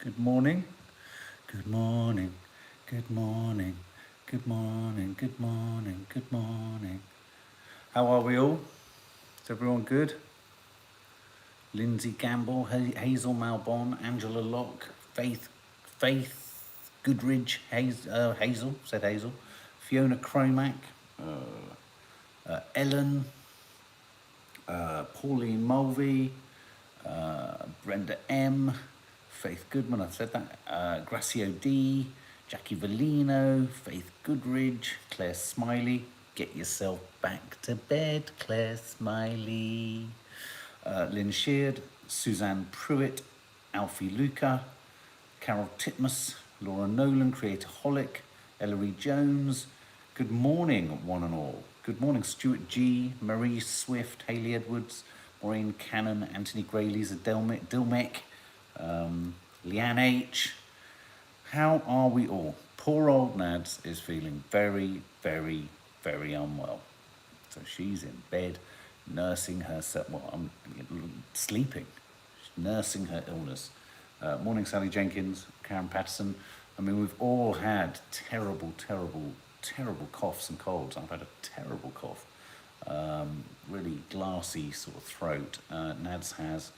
Good morning. Good morning. Good morning. Good morning. Good morning. Good morning. How are we all? Is everyone good? Lindsay Gamble, Hazel Malbon, Angela Locke, Faith Goodridge, Hazel, said Hazel, Fiona Cromack, Ellen, Pauline Mulvey, Brenda M, Faith Goodman, I've said that, Gracio D, Jackie Valino, Faith Goodridge, Claire Smiley, get yourself back to bed, Claire Smiley, Lynn Sheard, Suzanne Pruitt, Alfie Luca, Carol Titmus, Laura Nolan, Creatorholic, Ellery Jones. Good morning, one and all. Good morning, Stuart G, Marie Swift, Hayley Edwards, Maureen Cannon, Anthony Grayleys, Dilmek, Leanne H. How are we all? Poor old Nads is feeling very, very, very unwell. So she's in bed, nursing herself. Well, I'm sleeping. She's nursing her illness. Morning, Sally Jenkins, Karen Patterson. I mean, we've all had terrible, terrible, terrible coughs and colds. I've had a terrible cough. Really glassy sort of throat. Nads has,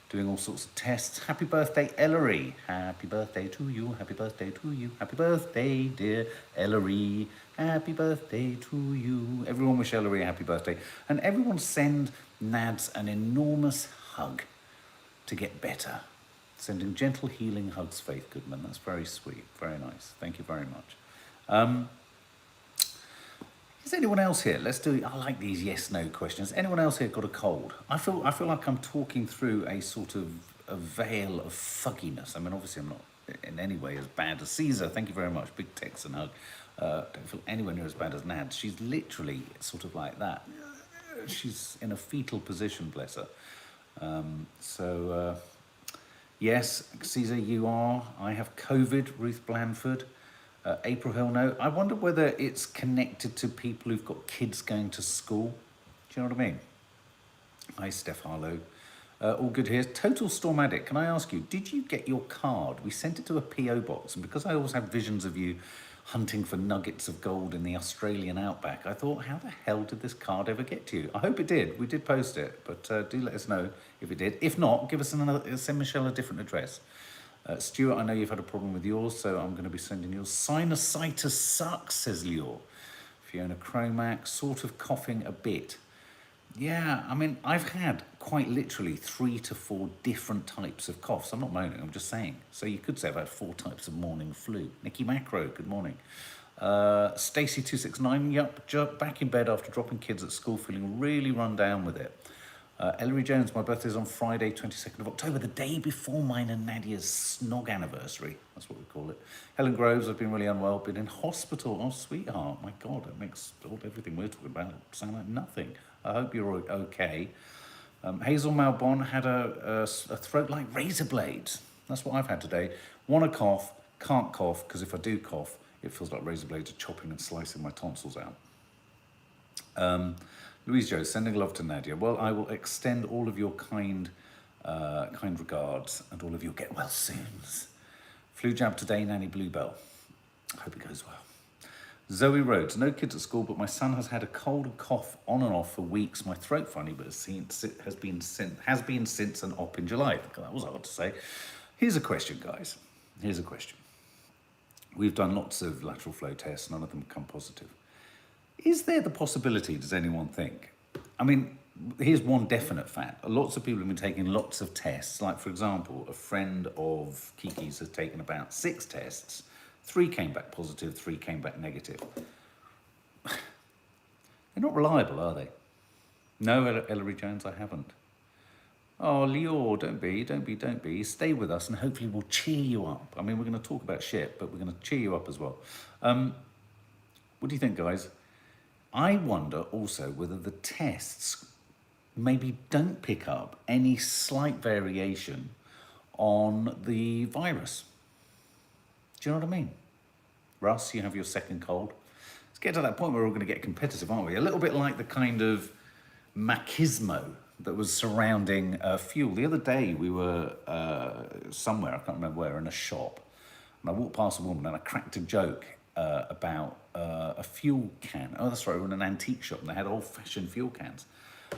doing all sorts of tests. Happy birthday, Ellery. Happy birthday to you. Happy birthday to you. Happy birthday, dear Ellery. Happy birthday to you. Everyone wish Ellery a happy birthday. And everyone send Nads an enormous hug to get better. Sending gentle healing hugs, Faith Goodman. That's very sweet. Very nice. Thank you very much. Is anyone else here? Let's do. I like these yes/no questions. Anyone else here got a cold? I feel like I'm talking through a sort of a veil of fugginess. I mean, obviously, I'm not in any way as bad as Caesar. Thank you very much. Big Texan hug. Don't feel anywhere near as bad as Nad. She's literally sort of like that. She's in a fetal position, bless her. Yes, Caesar, you are. I have COVID. Ruth Blandford. April Hill, no. I wonder whether it's connected to people who've got kids going to school. Do you know what I mean? Hi, Steph Harlow. All good here. Total Storm Addict, can I ask you, did you get your card? We sent it to a P.O. box, and because I always have visions of you hunting for nuggets of gold in the Australian outback, I thought, how the hell did this card ever get to you? I hope it did. We did post it, but do let us know if it did. If not, give us send Michelle a different address. Stuart, I know you've had a problem with yours, so I'm going to be sending yours. Sinusitis sucks, says Lior. Fiona Cromack, sort of coughing a bit. Yeah, I mean, I've had quite literally 3 to 4 different types of coughs. I'm not moaning, I'm just saying. So you could say I've had 4 types of morning flu. Nikki Macro, good morning. Stacey269, yup, back in bed after dropping kids at school, feeling really run down with it. Ellery Jones, my birthday's on Friday, 22nd of October, the day before mine and Nadia's snog anniversary. That's what we call it. Helen Groves, I've been really unwell, been in hospital. Oh, sweetheart, my God, it makes everything we're talking about sound like nothing. I hope you're okay. Hazel Malbon had a throat like razor blades. That's what I've had today. Want to cough, can't cough, because if I do cough, it feels like razor blades are chopping and slicing my tonsils out. Louise Jo, sending love to Nadia. Well, I will extend all of your kind regards and all of your get well soons. Flu jab today, Nanny Bluebell. I hope it goes well. Zoe Rhodes, no kids at school, but my son has had a cold and cough on and off for weeks. My throat funny, but has been since an op in July. That was hard to say. Here's a question, guys. Here's a question. We've done lots of lateral flow tests. None of them come positive. Is there the possibility, does anyone think? I mean, here's one definite fact. Lots of people have been taking lots of tests. Like, for example, a friend of Kiki's has taken about 6 tests. 3 came back positive, 3 came back negative. They're not reliable, are they? No, Ellery Jones, I haven't. Oh, Lior, don't be. Stay with us and hopefully we'll cheer you up. I mean, we're going to talk about shit, but we're going to cheer you up as well. What do you think, guys? I wonder also whether the tests maybe don't pick up any slight variation on the virus. Do you know what I mean? Russ, you have your second cold. Let's get to that point where we're all going to get competitive, aren't we? A little bit like the kind of machismo that was surrounding fuel. The other day we were somewhere, I can't remember where, in a shop, and I walked past a woman and I cracked a joke about a fuel can. Oh, that's right, we were in an antique shop and they had old-fashioned fuel cans.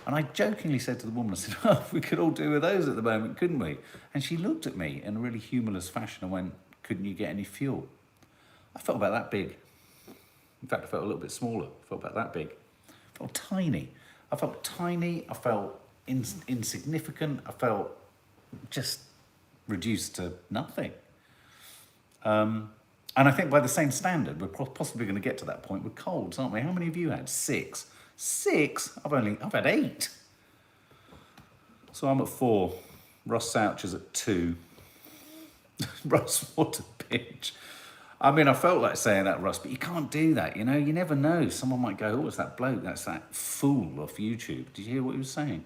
And I jokingly said to the woman, I said, oh, we could all do with those at the moment, couldn't we? And she looked at me in a really humorless fashion and went, couldn't you get any fuel? I felt about that big. In fact, I felt a little bit smaller. I felt about that big. I felt tiny. I felt tiny. I felt insignificant. I felt just reduced to nothing. And I think by the same standard, we're possibly going to get to that point with colds, aren't we? How many of you had? 6. 6? I've had 8. So I'm at 4. Russ Souch is at 2. Russ, what a bitch. I mean, I felt like saying that, Russ, but you can't do that, you know? You never know. Someone might go, oh, it's that bloke, that's that fool off YouTube. Did you hear what he was saying?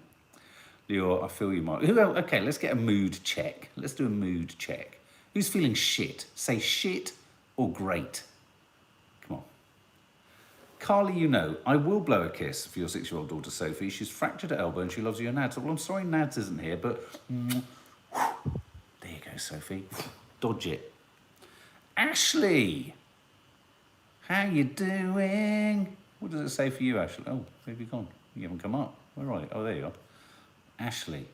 Leo, I feel you might. Okay, let's get a mood check. Let's do a mood check. Who's feeling shit? Say shit or great. Come on. Carly, you know, I will blow a kiss for your 6-year-old daughter, Sophie. She's fractured her elbow and she loves you and Nads. Well, I'm sorry Nads isn't here, but there you go, Sophie. Dodge it. Ashley, how you doing? What does it say for you, Ashley? Oh, where have you gone? You haven't come up. Where are you? Oh, there you are. Ashley,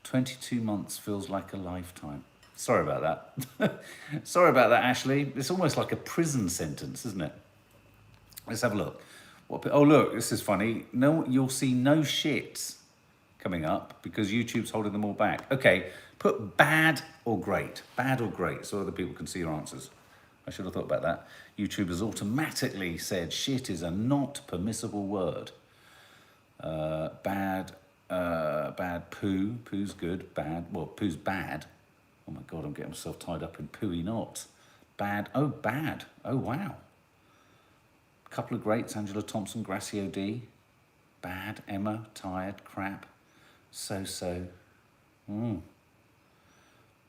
22 months feels like a lifetime. Sorry about that. Sorry about that, Ashley. It's almost like a prison sentence, isn't it? Let's have a look. Oh, look, this is funny. No, you'll see no shits coming up because YouTube's holding them all back. Okay, put bad or great. Bad or great, so other people can see your answers. I should have thought about that. YouTube has automatically said shit is a not permissible word. Bad poo. Poo's good. Bad. Well, poo's bad. Oh my God, I'm getting myself tied up in pooey knots. Bad. Oh, bad. Oh, wow. A couple of greats. Angela Thompson, Gracio D. Bad. Emma, tired, crap. So.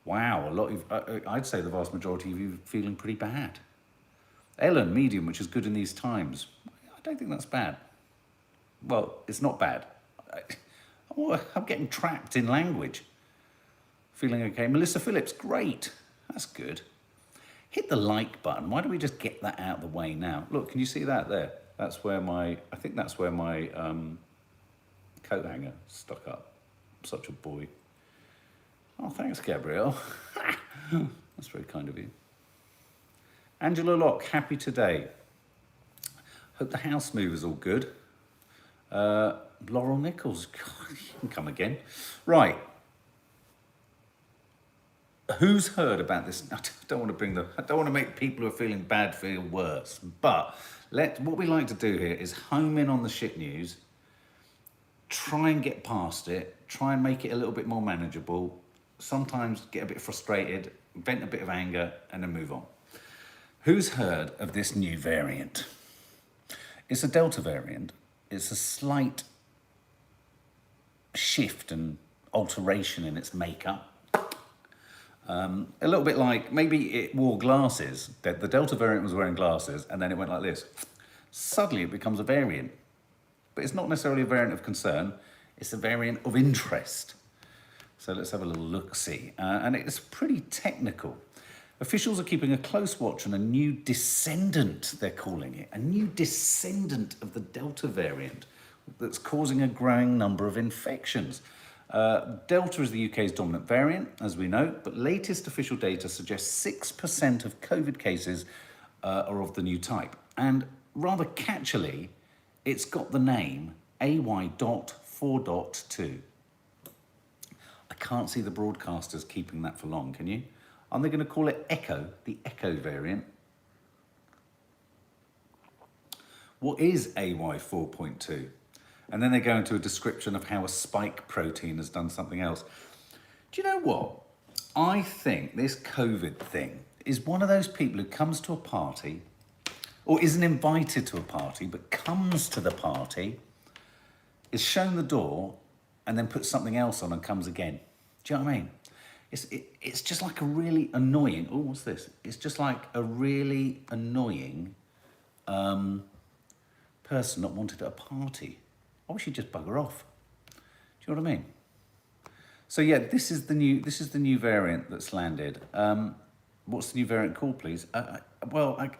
Wow, a lot of, I'd say the vast majority of you are feeling pretty bad. Ellen, medium, which is good in these times. I don't think that's bad. Well, it's not bad. I'm getting trapped in language. Feeling okay. Melissa Phillips, great. That's good. Hit the like button. Why don't we just get that out of the way now? Look, can you see that there? That's where I think that's where my coat hanger stuck up. I'm such a boy. Oh, thanks, Gabrielle. That's very kind of you. Angela Locke, happy today. Hope the house move is all good. Laurel Nichols, God, you can come again. Right. Who's heard about this? I don't want to make people who are feeling bad feel worse. But what we like to do here is home in on the shit news, try and get past it, try and make it a little bit more manageable, sometimes get a bit frustrated, vent a bit of anger, and then move on. Who's heard of this new variant? It's a Delta variant. It's a slight shift and alteration in its makeup. A little bit like, maybe it wore glasses. The Delta variant was wearing glasses, and then it went like this. Suddenly it becomes a variant. But it's not necessarily a variant of concern. It's a variant of interest. So let's have a little look-see. And it's pretty technical. Officials are keeping a close watch on a new descendant, they're calling it. A new descendant of the Delta variant that's causing a growing number of infections. Delta is the UK's dominant variant, as we know, but latest official data suggests 6% of COVID cases are of the new type. And rather catchily, it's got the name AY.4.2. I can't see the broadcasters keeping that for long, can you? Aren't they going to call it Echo, the Echo variant? What is AY4.2? And then they go into a description of how a spike protein has done something else. Do you know what? I think this COVID thing is one of those people who comes to a party, or isn't invited to a party, but comes to the party, is shown the door, and then puts something else on and comes again. Do you know what I mean? It's just like a really annoying, oh, what's this? It's just like a really annoying person not wanted at a party. I wish you'd just bugger off. you know what I mean? So yeah, this is the new variant that's landed. What's the new variant called, please? I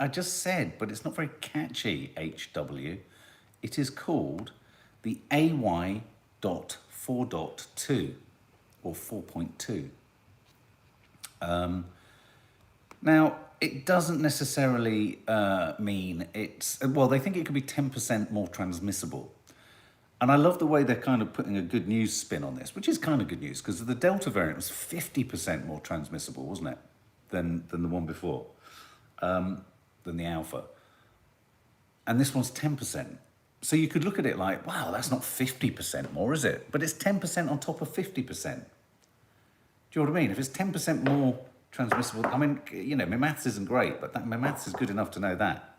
just said, but it's not very catchy, HW. It is called the AY.4.2 or 4.2. Now, it doesn't necessarily mean it's, well, they think it could be 10% more transmissible. And I love the way they're kind of putting a good news spin on this, which is kind of good news, because the Delta variant was 50% more transmissible, wasn't it, than the one before, than the Alpha. And this one's 10%. So you could look at it like, wow, that's not 50% more, is it? But it's 10% on top of 50%. Do you know what I mean? If it's 10% more transmissible, I mean, you know, my maths isn't great, but my maths is good enough to know that.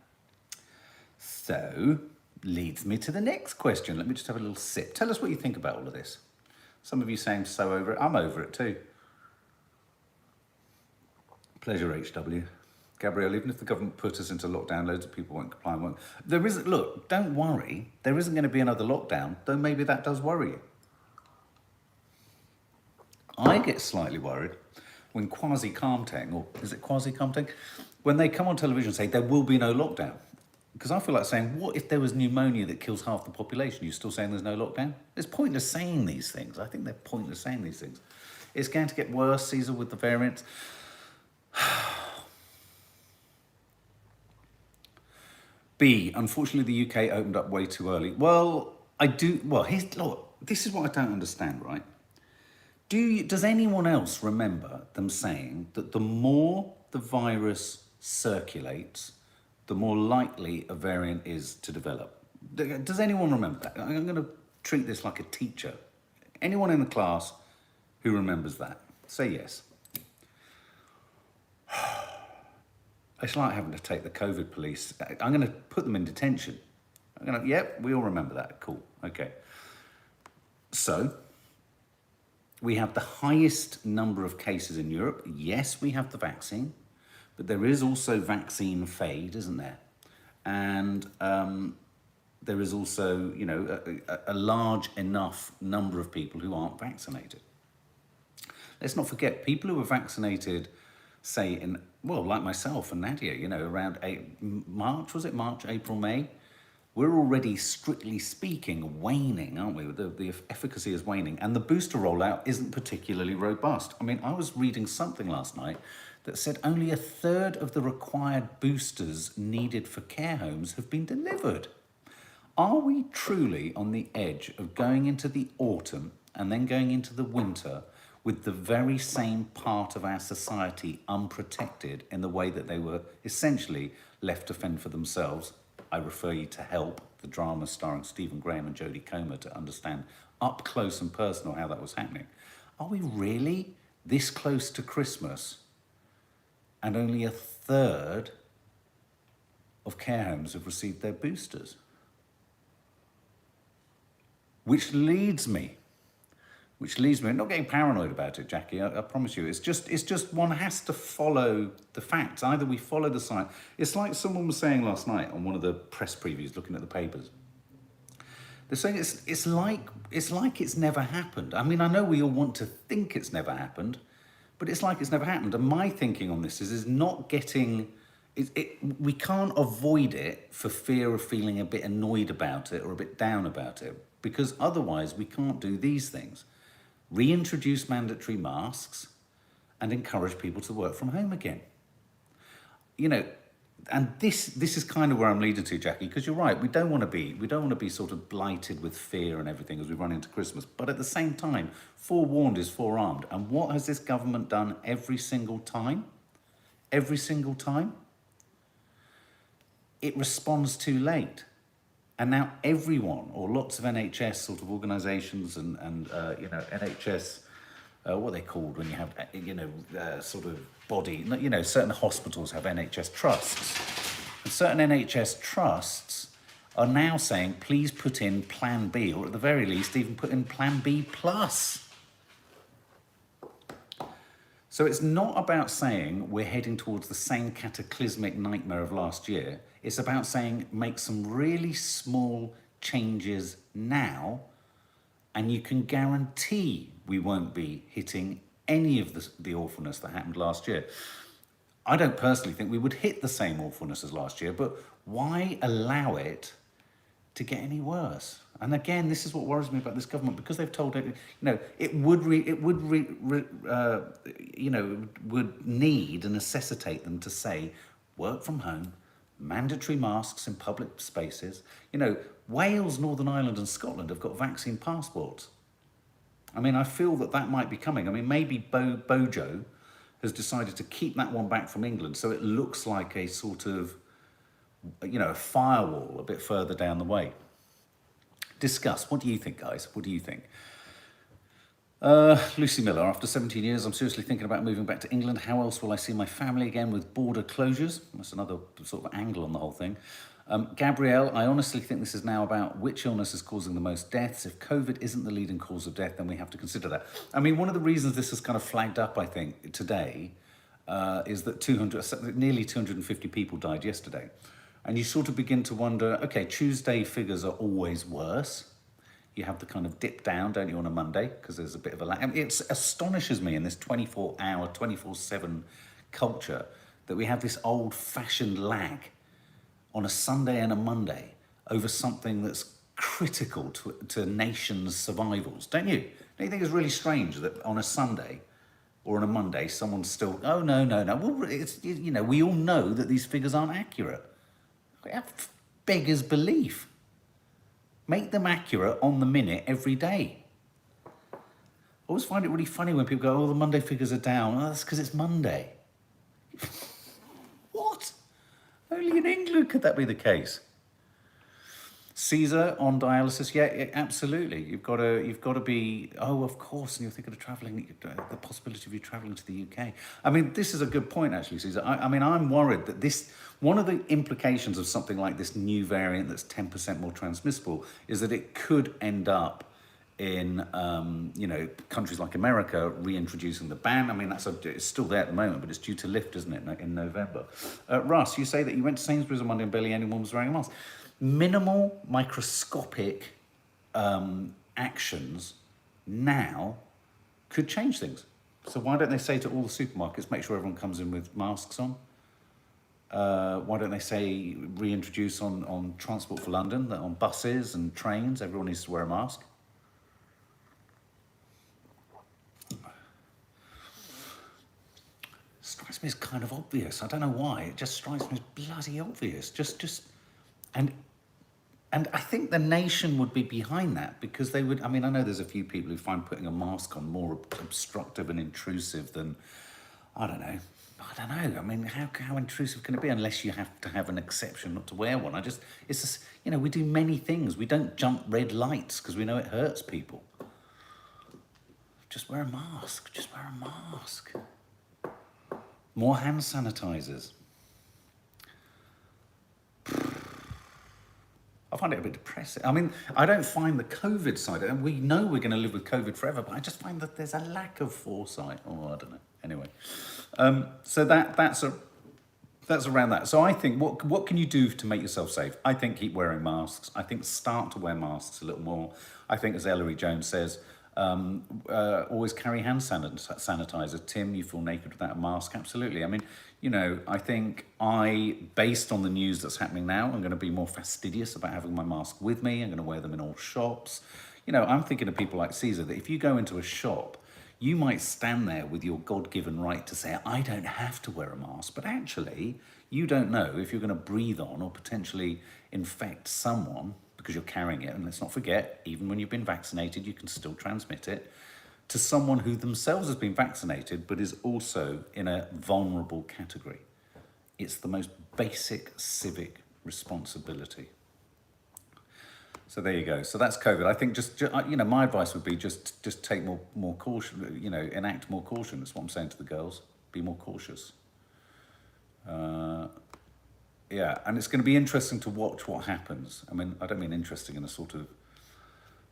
So, leads me to the next question. Let me just have a little sip. Tell us what you think about all of this. Some of you saying so over it. I'm over it too. Pleasure, HW. Gabrielle, even if the government put us into lockdown, loads of people won't comply. There isn't, look, don't worry. There isn't going to be another lockdown, though maybe that does worry you. I get slightly worried when Kwasi-Kwarteng, or is it Kwasi-Kwarteng, when they come on television and say there will be no lockdown. Because I feel like saying, what if there was pneumonia that kills half the population? You're still saying there's no lockdown? It's pointless saying these things. I think they're pointless saying these things. It's going to get worse, Caesar, with the variants. B, unfortunately, the UK opened up way too early. Well, look, this is what I don't understand, right? Does anyone else remember them saying that the more the virus circulates, the more likely a variant is to develop? Does anyone remember that? I'm going to treat this like a teacher. Anyone in the class who remembers that? Say yes. It's like having to take the COVID police. I'm going to put them in detention. Yep, we all remember that. Cool. Okay. So, we have the highest number of cases in Europe. Yes, we have the vaccine, but there is also vaccine fade, isn't there? And there is also, you know, a large enough number of people who aren't vaccinated. Let's not forget, people who were vaccinated, say in, well, like myself and Nadia, you know, around March, April, May, we're already, strictly speaking, waning, aren't we? The efficacy is waning, and the booster rollout isn't particularly robust. I mean, I was reading something last night that said only a third of the required boosters needed for care homes have been delivered. Are we truly on the edge of going into the autumn and then going into the winter with the very same part of our society unprotected in the way that they were essentially left to fend for themselves? I refer you to Help, the drama starring Stephen Graham and Jodie Whittaker, to understand up close and personal how that was happening. Are we really this close to Christmas and only a third of care homes have received their boosters? Which leads me, I'm not getting paranoid about it, Jackie, I promise you. It's just one has to follow the facts. Either we follow the science. It's like someone was saying last night on one of the press previews, looking at the papers. They're saying it's like it's never happened. I mean, I know we all want to think it's never happened, but it's like it's never happened. And my thinking on this is not getting, we can't avoid it for fear of feeling a bit annoyed about it or a bit down about it, because otherwise we can't do these things. Reintroduce mandatory masks and encourage people to work from home again. You know, and this is kind of where I'm leading to, Jackie, because you're right, we don't want to be sort of blighted with fear and everything as we run into Christmas. But at the same time, forewarned is forearmed. And what has this government done every single time? Every single time? It responds too late. And now everyone, or lots of NHS sort of organisations and you know, NHS, what are they called when you have, you know, sort of body, you know, certain hospitals have NHS trusts. And certain NHS trusts are now saying, please put in Plan B, or at the very least, even put in Plan B plus. So it's not about saying we're heading towards the same cataclysmic nightmare of last year. It's about saying make some really small changes now And you can guarantee we won't be hitting any of the awfulness that happened last year. I don't personally think we would hit the same awfulness as last year, but why allow it to get any worse? And again, this is what worries me about this government, because they've told it, it would need and necessitate them to say work from home, mandatory masks in public spaces. Wales, Northern Ireland and Scotland have got vaccine passports. I mean, I feel that might be coming. I mean, maybe Bojo has decided to keep that one back from England, so it looks like a sort of, a firewall a bit further down the way. Discuss. What do you think, guys? What do you think? Lucy Miller, after 17 years, I'm seriously thinking about moving back to England. How else will I see my family again with border closures? That's another sort of angle on the whole thing. Gabrielle, I honestly think this is now about which illness is causing the most deaths. If COVID isn't the leading cause of death, then we have to consider that. I mean, one of the reasons this has kind of flagged up, I think, today, is that nearly 250 people died yesterday. And you sort of begin to wonder, okay, Tuesday figures are always worse. You have the kind of dip down, don't you, on a Monday, because there's a bit of a lag. I mean, it astonishes me in this 24-hour, 24/7 culture that we have this old-fashioned lag on a Sunday and a Monday over something that's critical to nations' survivals, don't you? Don't you think it's really strange that on a Sunday or on a Monday, someone's still, oh, no. Well, it's, we all know that these figures aren't accurate. That beggars belief. Make them accurate on the minute every day. I always find it really funny when people go, oh, the Monday figures are down. Oh, that's because it's Monday. What? Only in England could that be the case. Caesar on dialysis, yeah, absolutely. You've got to be, oh, of course, and you're thinking of travelling, the possibility of you travelling to the UK. I mean, this is a good point, actually, Caesar. I mean, I'm worried that one of the implications of something like this new variant that's 10% more transmissible is that it could end up in, countries like America reintroducing the ban. I mean, it's still there at the moment, but it's due to lift, isn't it, in November. Russ, you say that you went to Sainsbury's on Monday and barely anyone was wearing a mask. Minimal, microscopic actions now could change things. So why don't they say to all the supermarkets, make sure everyone comes in with masks on? Why don't they say reintroduce on Transport for London, that on buses and trains, everyone needs to wear a mask? Strikes me as kind of obvious. I don't know why. It just strikes me as bloody obvious. And I think the nation would be behind that, because they would, I mean, I know there's a few people who find putting a mask on more obstructive and intrusive than, I don't know. I mean, how intrusive can it be, unless you have to have an exception not to wear one? It's just, we do many things. We don't jump red lights because we know it hurts people. Just wear a mask. More hand sanitizers. I find it a bit depressing. I mean, I don't find the COVID side, and we know we're going to live with COVID forever, but I just find that there's a lack of foresight. Oh, I don't know. Anyway, so that's around that. So I think, what can you do to make yourself safe? I think keep wearing masks. I think start to wear masks a little more. I think, as Ellery Jones says, always carry hand sanitizer. Tim, you feel naked without a mask? Absolutely. I mean, I think based on the news that's happening now, I'm going to be more fastidious about having my mask with me. I'm going to wear them in all shops. I'm thinking of people like Caesar, that if you go into a shop, you might stand there with your God-given right to say, I don't have to wear a mask. But actually, you don't know if you're going to breathe on or potentially infect someone because you're carrying it. And let's not forget, even when you've been vaccinated, you can still transmit it to someone who themselves has been vaccinated but is also in a vulnerable category. It's the most basic civic responsibility. So there you go. So that's COVID. I think just my advice would be just take more caution, enact more caution. That's what I'm saying to the girls. Be more cautious. Yeah, and it's going to be interesting to watch what happens. I mean, I don't mean interesting in a sort of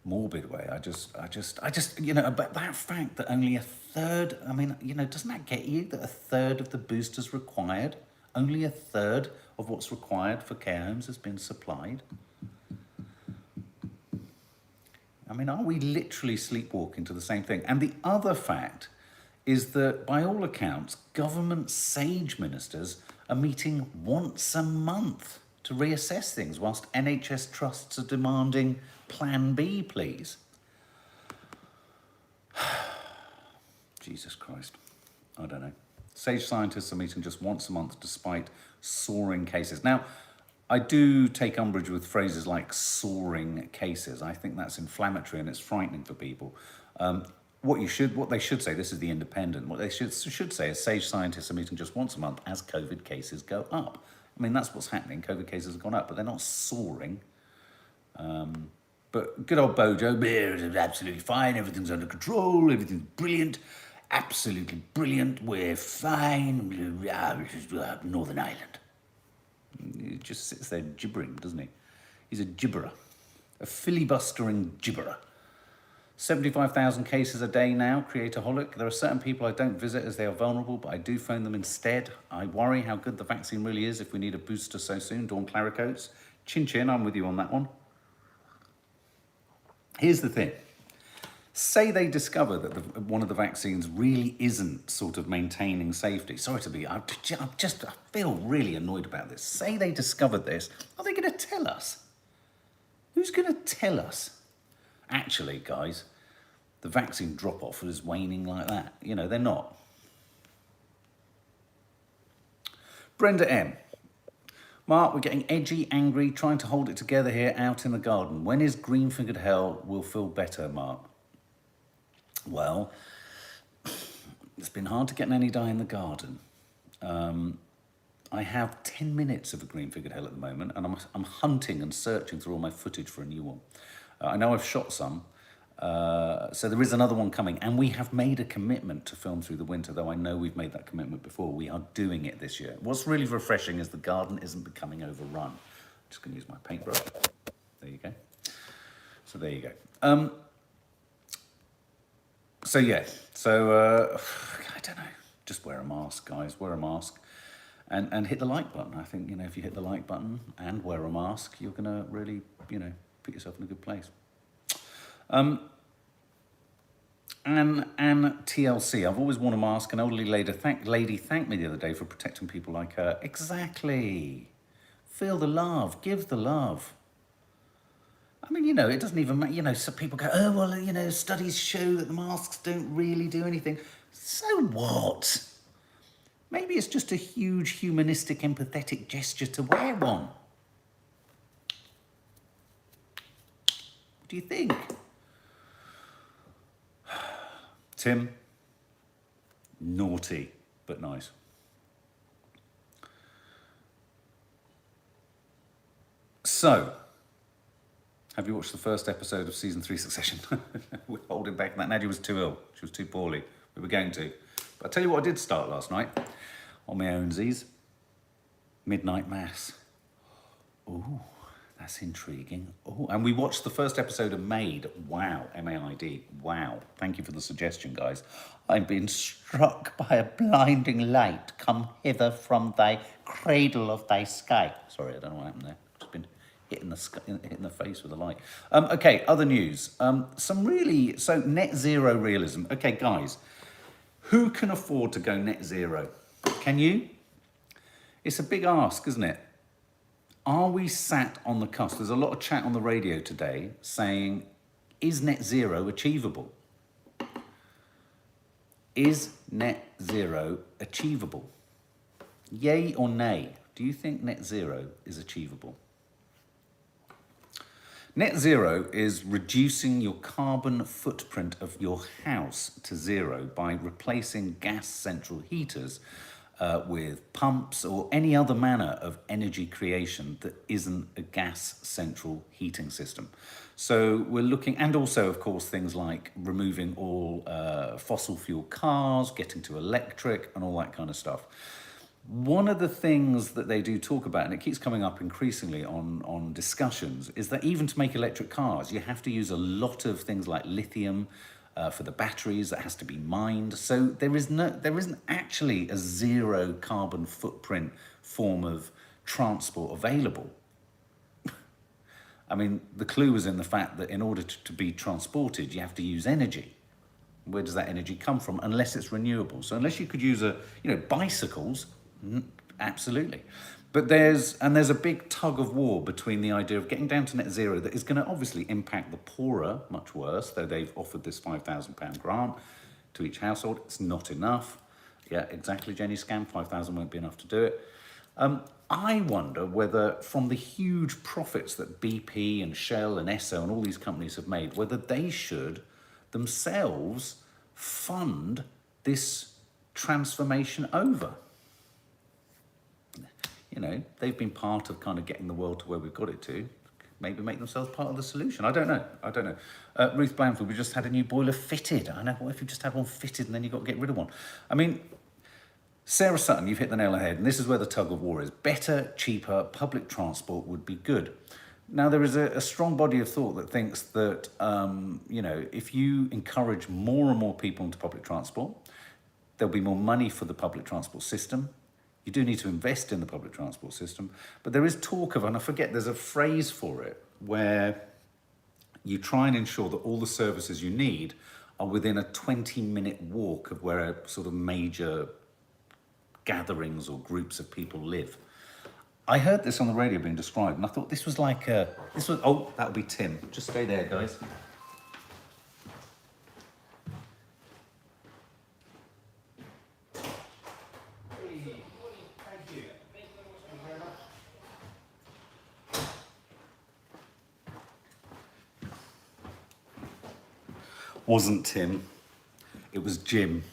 morbid way. I just, but that fact that only a third, I mean, doesn't that get you, that a third of the boosters required, only a third of what's required for care homes has been supplied? I mean, are we literally sleepwalking to the same thing? And the other fact is that, by all accounts, government sage ministers are meeting once a month to reassess things, whilst NHS trusts are demanding Plan B, please. Jesus Christ. I don't know. Sage scientists are meeting just once a month despite soaring cases. Now, I do take umbrage with phrases like soaring cases. I think that's inflammatory and it's frightening for people. What they should say, this is the Independent, what they should say is sage scientists are meeting just once a month as COVID cases go up. I mean, that's what's happening. COVID cases have gone up, but they're not soaring. But good old Bojo, it's absolutely fine, everything's under control, everything's brilliant, absolutely brilliant, we're fine, Northern Ireland. He just sits there gibbering, doesn't he? He's a gibberer, a filibustering gibberer. 75,000 cases a day now, creatorholic. There are certain people I don't visit as they are vulnerable, but I do phone them instead. I worry how good the vaccine really is if we need a booster so soon. Dawn Claricoats. Chin chin, I'm with you on that one. Here's the thing. Say they discover that one of the vaccines really isn't sort of maintaining safety. Sorry to be, I feel really annoyed about this. Say they discovered this, are they going to tell us? Who's going to tell us? Actually, guys, the vaccine drop-off is waning like that. You know, they're not. Brenda M. Mark, we're getting edgy, angry, trying to hold it together here out in the garden. When is green-fingered hell will feel better, Mark? Well, it's been hard to get any dye in the garden. I have 10 minutes of a green-fingered hell at the moment, and I'm hunting and searching through all my footage for a new one. I know I've shot some, so there is another one coming, and we have made a commitment to film through the winter, though I know we've made that commitment before. We are doing it this year. What's really refreshing is the garden isn't becoming overrun. I'm just going to use my paintbrush. There you go. So there you go. So yeah, I don't know, just wear a mask, guys, wear a mask. And hit the like button. I think, you know, if you hit the like button and wear a mask, you're going to really, you know, put yourself in a good place. And TLC, I've always worn a mask. An elderly lady thanked me the other day for protecting people like her. Exactly. Feel the love. Give the love. I mean, you know, it doesn't even matter. You know, some people go, oh, well, you know, studies show that the masks don't really do anything. So what? Maybe it's just a huge humanistic, empathetic gesture to wear one. What do you think? Tim, naughty, but nice. So, have you watched the first episode of season 3 Succession? We're holding back. That Nadia was too ill. She was too poorly. We were going to. But I'll tell you what I did start last night on my ownsies. Midnight Mass. Ooh. That's intriguing. Oh, and we watched the first episode of Maid. Wow, M-A-I-D. Wow. Thank you for the suggestion, guys. I'm being struck by a blinding light. Come hither from thy cradle of thy sky. Sorry, I don't know what happened there. Just been hitting the face with a light. Okay, other news. So net zero realism. Okay, guys, who can afford to go net zero? Can you? It's a big ask, isn't it? Are we sat on the cusp? There's a lot of chat on the radio today saying, is net zero achievable? Is net zero achievable? Yay or nay? Do you think net zero is achievable? Net zero is reducing your carbon footprint of your house to zero by replacing gas central heaters with pumps or any other manner of energy creation that isn't a gas central heating system. So we're looking, and also of course things like removing all fossil fuel cars, getting to electric and all that kind of stuff. One of the things that they do talk about, and it keeps coming up increasingly on discussions, is that even to make electric cars, you have to use a lot of things like lithium, for the batteries that has to be mined. So there isn't actually a zero carbon footprint form of transport available. I mean, the clue was in the fact that in order to be transported, you have to use energy. Where does that energy come from? Unless it's renewable. So unless you could use bicycles, absolutely. But there's a big tug of war between the idea of getting down to net zero that is going to obviously impact the poorer much worse, though they've offered this £5,000 grant to each household. It's not enough. Yeah, exactly, Jenny Scam, 5,000 won't be enough to do it. I wonder whether from the huge profits that BP and Shell and Esso and all these companies have made, whether they should themselves fund this transformation over. They've been part of kind of getting the world to where we've got it to. Maybe make themselves part of the solution. I don't know. Ruth Blanford, we just had a new boiler fitted. I know, what if you just had one fitted and then you've got to get rid of one? I mean, Sarah Sutton, you've hit the nail on the head, and this is where the tug of war is. Better, cheaper public transport would be good. Now, there is a strong body of thought that thinks that, if you encourage more and more people into public transport, there'll be more money for the public transport system. You do need to invest in the public transport system. But there is talk of, and I forget, there's a phrase for it, where you try and ensure that all the services you need are within a 20-minute walk of where a sort of major gatherings or groups of people live. I heard this on the radio being described, and I thought this was like oh, that'll be Tim. Just stay there, guys. Wasn't Tim. It was Jim.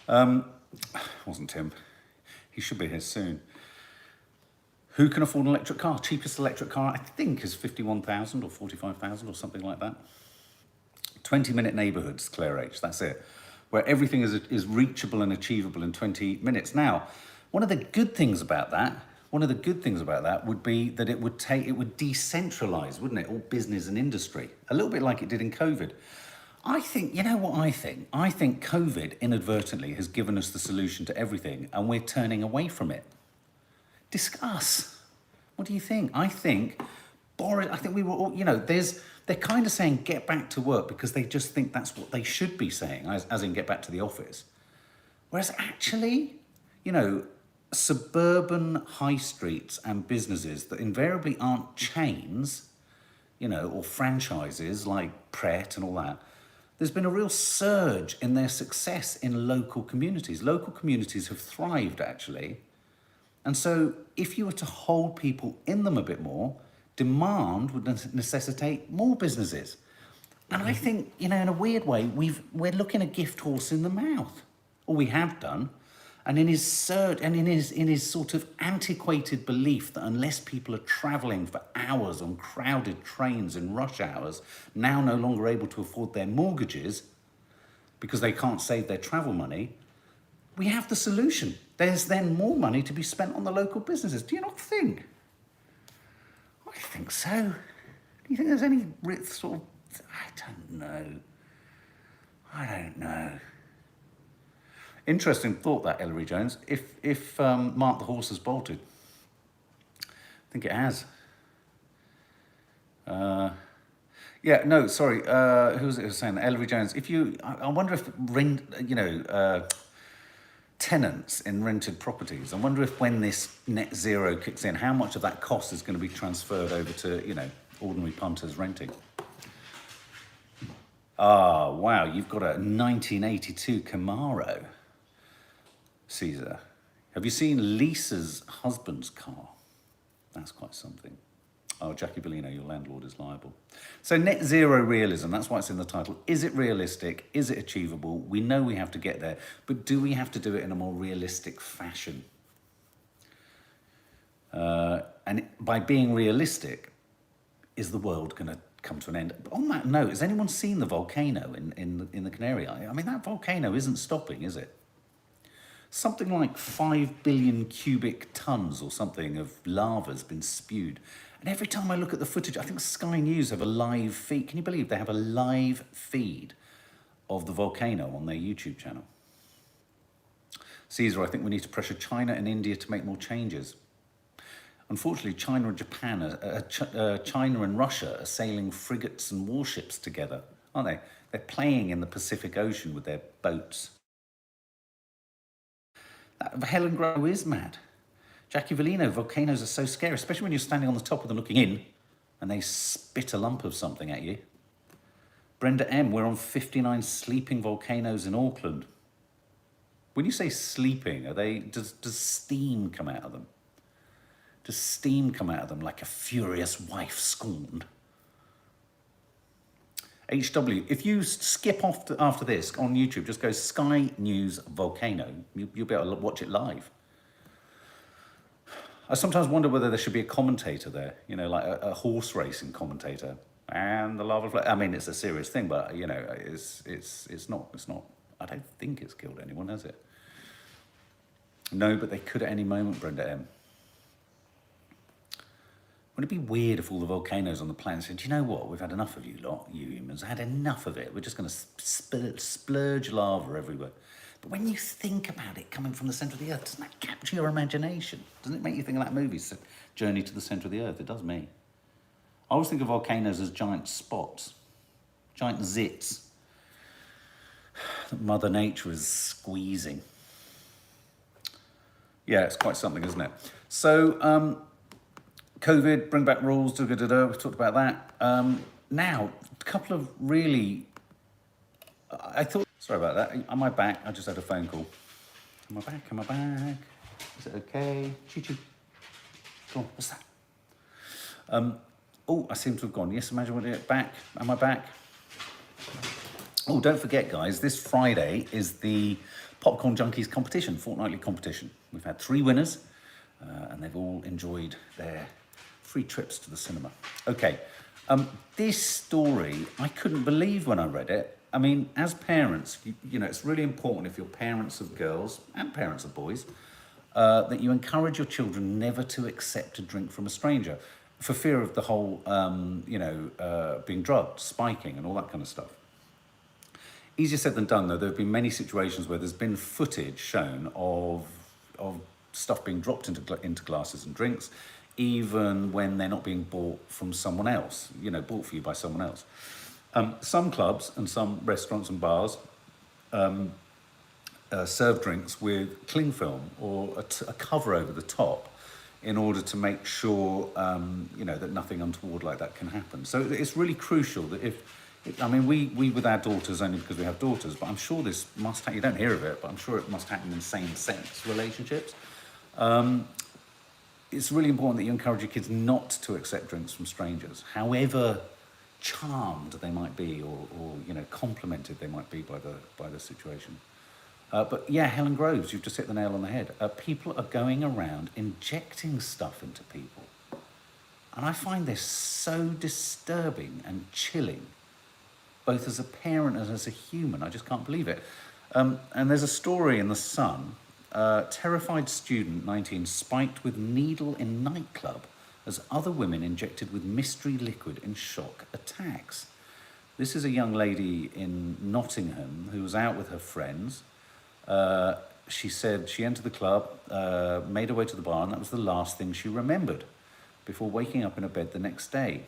Wasn't Tim. He should be here soon. Who can afford an electric car? Cheapest electric car, I think, is 51,000 or 45,000 or something like that. 20-minute neighbourhoods, Claire H, that's it. Where everything is reachable and achievable in 20 minutes. Now, one of the good things about that would be that it would decentralise, wouldn't it? All business and industry. A little bit like it did in COVID. I think, you know what I think? I think COVID inadvertently has given us the solution to everything, and we're turning away from it. Discuss. What do you think? I think we were all, they're kind of saying get back to work because they just think that's what they should be saying, as in get back to the office. Whereas actually, suburban high streets and businesses that invariably aren't chains, or franchises like Pret and all that, there's been a real surge in their success in local communities. Local communities have thrived, actually. And so if you were to hold people in them a bit more, demand would necessitate more businesses. And I think, in a weird way, we're looking a gift horse in the mouth, or we have done. And in his sort of antiquated belief that unless people are travelling for hours on crowded trains in rush hours, now no longer able to afford their mortgages because they can't save their travel money, we have the solution. There's then more money to be spent on the local businesses. Do you not think? I think so. Do you think there's any sort of... I don't know. Interesting thought, that, Ellery Jones. If Mark the Horse has bolted. I think it has. Who was it who was saying that? Ellery Jones. I wonder if tenants in rented properties, I wonder if when this net zero kicks in, how much of that cost is going to be transferred over to, ordinary punters renting. Ah, wow, you've got a 1982 Camaro. Caesar, have you seen Lisa's husband's car? That's quite something. Oh, Jackie Bellino, your landlord is liable. So net zero realism, that's why it's in the title. Is it realistic? Is it achievable? We know we have to get there, but do we have to do it in a more realistic fashion? And by being realistic, is the world going to come to an end? But on that note, has anyone seen the volcano in the Canary Islands? I mean, that volcano isn't stopping, is it? Something like 5 billion cubic tons or something of lava has been spewed. And every time I look at the footage, I think Sky News have a live feed. Can you believe they have a live feed of the volcano on their YouTube channel? Caesar, I think we need to pressure China and India to make more changes. Unfortunately, China and China and Russia are sailing frigates and warships together, aren't they? They're playing in the Pacific Ocean with their boats. Helen Grow is mad. Jackie Vellino, volcanoes are so scary, especially when you're standing on the top of them looking in and they spit a lump of something at you. Brenda M, we're on 59 sleeping volcanoes in Auckland. When you say sleeping, does steam come out of them? Does steam come out of them like a furious wife scorned? HW, if you skip off after this on YouTube, just go Sky News Volcano, you'll be able to watch it live. I sometimes wonder whether there should be a commentator there, you know, like a horse racing commentator. And the lava flow. I mean, it's a serious thing, but you know, it's not. I don't think it's killed anyone, has it? No, but they could at any moment, Brenda M. Wouldn't it be weird if all the volcanoes on the planet said, do you know what, we've had enough of you lot, you humans, had enough of it. We're just going to splurge lava everywhere. But when you think about it coming from the centre of the earth, doesn't that capture your imagination? Doesn't it make you think of that movie, Journey to the Centre of the Earth? It does me. I always think of volcanoes as giant spots, giant zits that Mother Nature is squeezing. Yeah, it's quite something, isn't it? So, COVID, bring back rules, we've talked about that. Now, a couple of really, I thought, sorry about that, am I back? I just had a phone call. Am I back? Is it okay? Choo-choo. Go on, what's that? Oh, I seem to have gone. Yes, imagine what it back. Am I back? Oh, don't forget, guys, this Friday is the Popcorn Junkies competition, fortnightly competition. We've had 3 winners, and they've all enjoyed their free trips to the cinema. Okay, this story, I couldn't believe when I read it. I mean, as parents, you know, it's really important if you're parents of girls and parents of boys, that you encourage your children never to accept a drink from a stranger for fear of the whole, being drugged, spiking and all that kind of stuff. Easier said than done, though. There have been many situations where there's been footage shown of stuff being dropped into glasses and drinks, even when they're not being bought from someone else, you know, bought for you by someone else. Some clubs and some restaurants and bars serve drinks with cling film or a cover over the top in order to make sure, that nothing untoward like that can happen. So it's really crucial that we with our daughters, only because we have daughters, but I'm sure this must happen, you don't hear of it, but I'm sure it must happen in same-sex relationships. It's really important that you encourage your kids not to accept drinks from strangers, however charmed they might be or complimented they might be by the situation. But yeah, Helen Groves, you've just hit the nail on the head. People are going around injecting stuff into people. And I find this so disturbing and chilling, both as a parent and as a human. I just can't believe it. And there's a story in The Sun. Terrified student, 19, spiked with needle in nightclub as other women injected with mystery liquid in shock attacks. This is a young lady in Nottingham who was out with her friends. She said she entered the club, made her way to the bar, and that was the last thing she remembered before waking up in her bed the next day.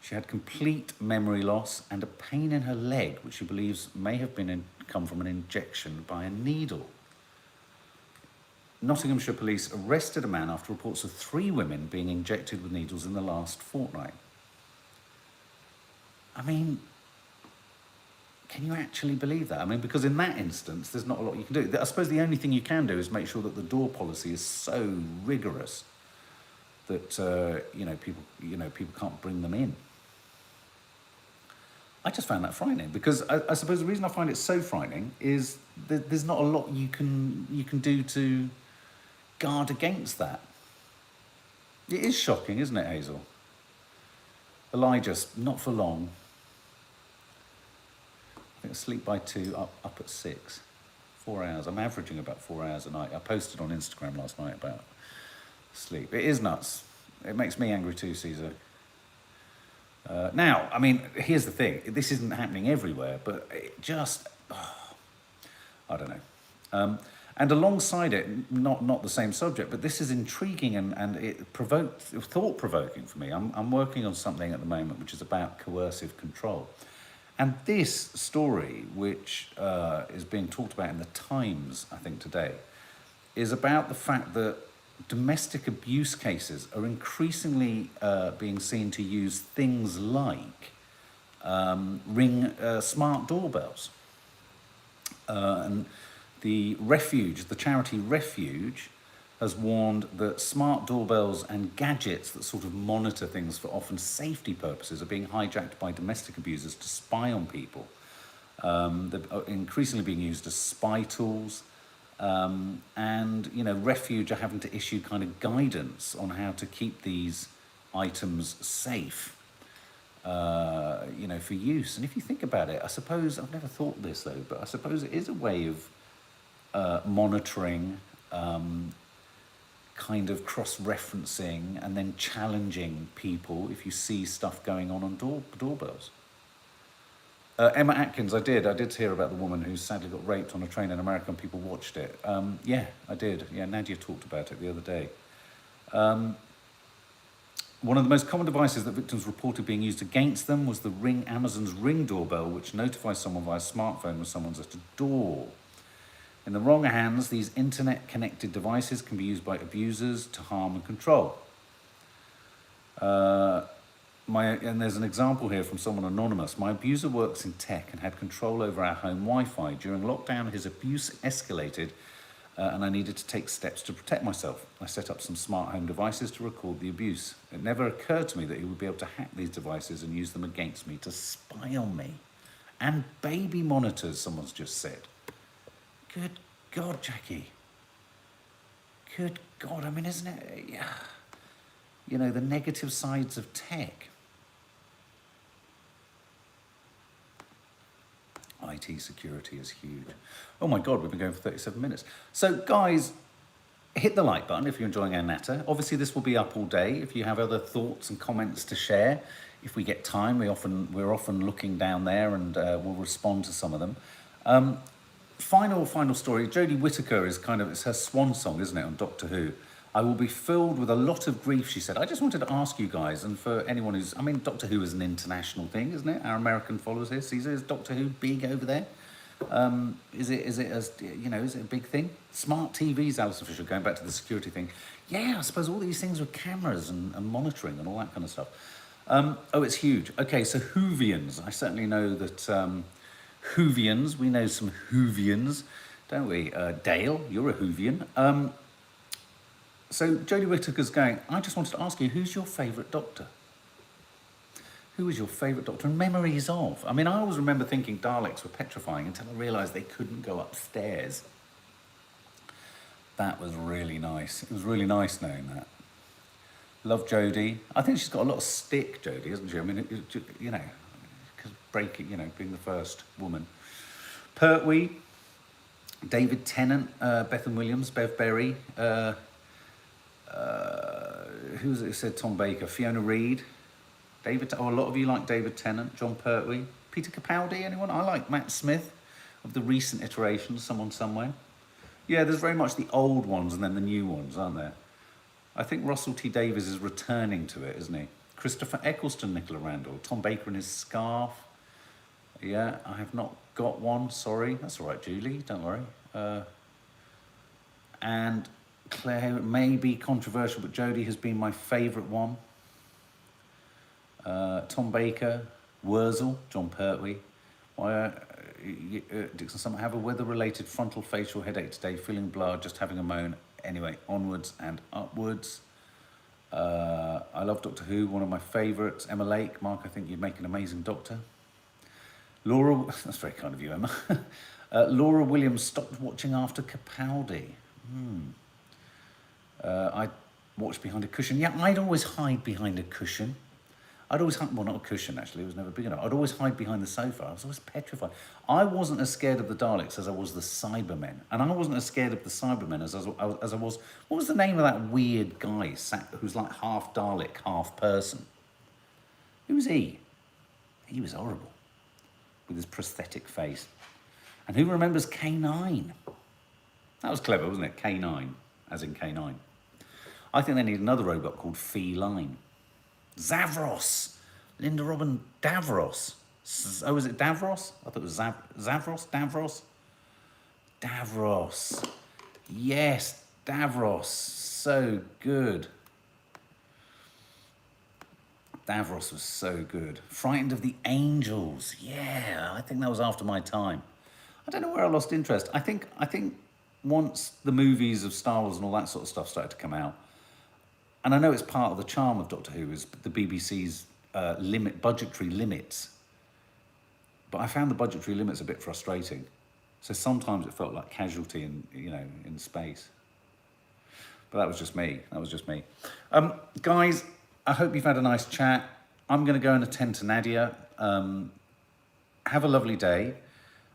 She had complete memory loss and a pain in her leg, which she believes may have come from an injection by a needle. Nottinghamshire police arrested a man after reports of 3 women being injected with needles in the last fortnight. I mean, can you actually believe that? I mean, because in that instance, there's not a lot you can do. I suppose the only thing you can do is make sure that the door policy is so rigorous that people can't bring them in. I just found that frightening because I suppose the reason I find it so frightening is that there's not a lot you can do to guard against that. It is shocking, isn't it, Hazel? Elijah, not for long. I think I sleep by 2, up at 6. 4 hours. I'm averaging about 4 hours a night. I posted on Instagram last night about sleep. It is nuts. It makes me angry too, Caesar. Now, I mean, here's the thing. This isn't happening everywhere, but it just, I don't know. And alongside it, not the same subject, but this is intriguing and it thought-provoking for me. I'm working on something at the moment which is about coercive control. And this story, which is being talked about in the Times, I think, today, is about the fact that domestic abuse cases are increasingly being seen to use things like Ring smart doorbells. And the charity Refuge, has warned that smart doorbells and gadgets that sort of monitor things for often safety purposes are being hijacked by domestic abusers to spy on people. They're increasingly being used as spy tools. And, Refuge are having to issue kind of guidance on how to keep these items safe, for use. And if you think about it, I suppose, I've never thought this though, but I suppose it is a way of monitoring, kind of cross-referencing and then challenging people if you see stuff going on doorbells. Emma Atkins, I did hear about the woman who sadly got raped on a train in America and people watched it. Yeah, I did. Yeah, NADIA talked about it the other day. One of the most common devices that victims reported being used against them was Amazon's Ring doorbell, which notifies someone via smartphone when someone's at a door. In the wrong hands, these internet-connected devices can be used by abusers to harm and control. And there's an example here from someone anonymous. My abuser works in tech and had control over our home Wi-Fi. During lockdown, his abuse escalated and I needed to take steps to protect myself. I set up some smart home devices to record the abuse. It never occurred to me that he would be able to hack these devices and use them against me to spy on me. And baby monitors, someone's just said. Good God, Jackie. Good God, I mean, isn't it? Yeah. The negative sides of tech. IT security is huge. Oh my God, we've been going for 37 minutes. So guys, hit the like button if you're enjoying our natter. Obviously this will be up all day. If you have other thoughts and comments to share, if we get time, we're often looking down there and we'll respond to some of them. Final story. Jodie Whittaker it's her swan song, isn't it, on Doctor Who? I will be filled with a lot of grief, she said. I just wanted to ask you guys, and for anyone who's, Doctor Who is an international thing, isn't it? Our American followers here. Caesar, is Doctor Who big over there? Is it a big thing? Smart TVs, Alison Fisher, going back to the security thing. Yeah, I suppose all these things with cameras and monitoring and all that kind of stuff. It's huge. Okay, so Whovians. I certainly know that Whovians, we know some Whovians, don't we? Dale, you're a Whovian. So Jodie Whittaker's going, I just wanted to ask you, who's your favourite Doctor? Who is your favourite Doctor? And memories of? I always remember thinking Daleks were petrifying until I realised they couldn't go upstairs. That was really nice. It was really nice knowing that. Love Jodie. I think she's got a lot of stick, Jodie, hasn't she? Because being the first woman. Pertwee, David Tennant, Bethan Williams, Bev Berry, who was it who said Tom Baker? Fiona Reed, a lot of you like David Tennant, John Pertwee, Peter Capaldi, anyone? I like Matt Smith of the recent iterations, Someone Somewhere. Yeah, there's very much the old ones and then the new ones, aren't there? I think Russell T Davies is returning to it, isn't he? Christopher Eccleston, Nicola Randall, Tom Baker in his scarf. Yeah, I have not got one, sorry. That's all right, Julie, don't worry. And Claire, it may be controversial, but Jodie has been my favourite one. Tom Baker, Wurzel, John Pertwee. Dixon, some have a weather-related frontal facial headache today, feeling blurred, just having a moan. Anyway, onwards and upwards. I love Doctor Who, one of my favourites. Emma Lake, Mark, I think you'd make an amazing Doctor. Laura, that's very kind of you, Emma. Laura Williams stopped watching after Capaldi. I watched behind a cushion. Yeah, I'd always hide behind a cushion. I'd always hide, well, not a cushion actually, it was never big enough. I'd always hide behind the sofa. I was always petrified. I wasn't as scared of the Daleks as I was the Cybermen. And I wasn't as scared of the Cybermen as I was, what was the name of that weird guy who's like half Dalek, half person? Who was he? He was horrible with his prosthetic face. And who remembers K9? That was clever, wasn't it? K9, as in K9. I think they need another robot called Feline. Zavros. Linda Robin Davros. Oh, was it Davros? I thought it was Zavros? Davros? Davros. Yes, Davros. So good. Davros was so good. Frightened of the Angels. Yeah, I think that was after my time. I don't know where I lost interest. I think once the movies of Star Wars and all that sort of stuff started to come out, and I know it's part of the charm of Doctor Who is the BBC's budgetary limits, but I found the budgetary limits a bit frustrating. So sometimes it felt like Casualty in space. But that was just me. Guys, I hope you've had a nice chat. I'm going to go and attend to Nadia. Have a lovely day.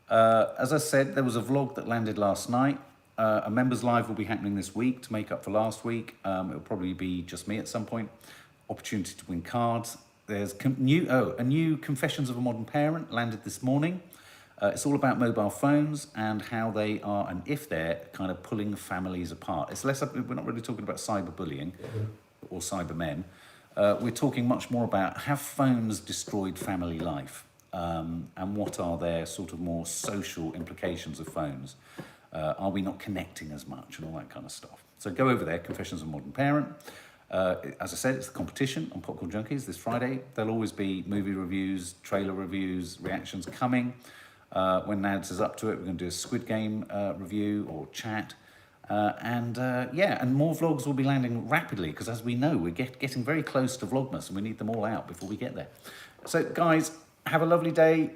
As I said, there was a vlog that landed last night. A members live will be happening this week to make up for last week. It'll probably be just me at some point. Opportunity to win cards. There's a new Confessions of a Modern Parent landed this morning. It's all about mobile phones and how they are, and if they're kind of pulling families apart. It's less, we're not really talking about cyberbullying or cybermen. We're talking much more about have phones destroyed family life, and what are their sort of more social implications of phones. Are we not connecting as much and all that kind of stuff? So go over there, Confessions of a Modern Parent. As I said, it's the competition on Popcorn Junkies this Friday. There'll always be movie reviews, trailer reviews, reactions coming. When Nads is up to it, we're going to do a Squid Game review or chat. And more vlogs will be landing rapidly because, as we know, we're getting very close to Vlogmas and we need them all out before we get there. So, guys, have a lovely day.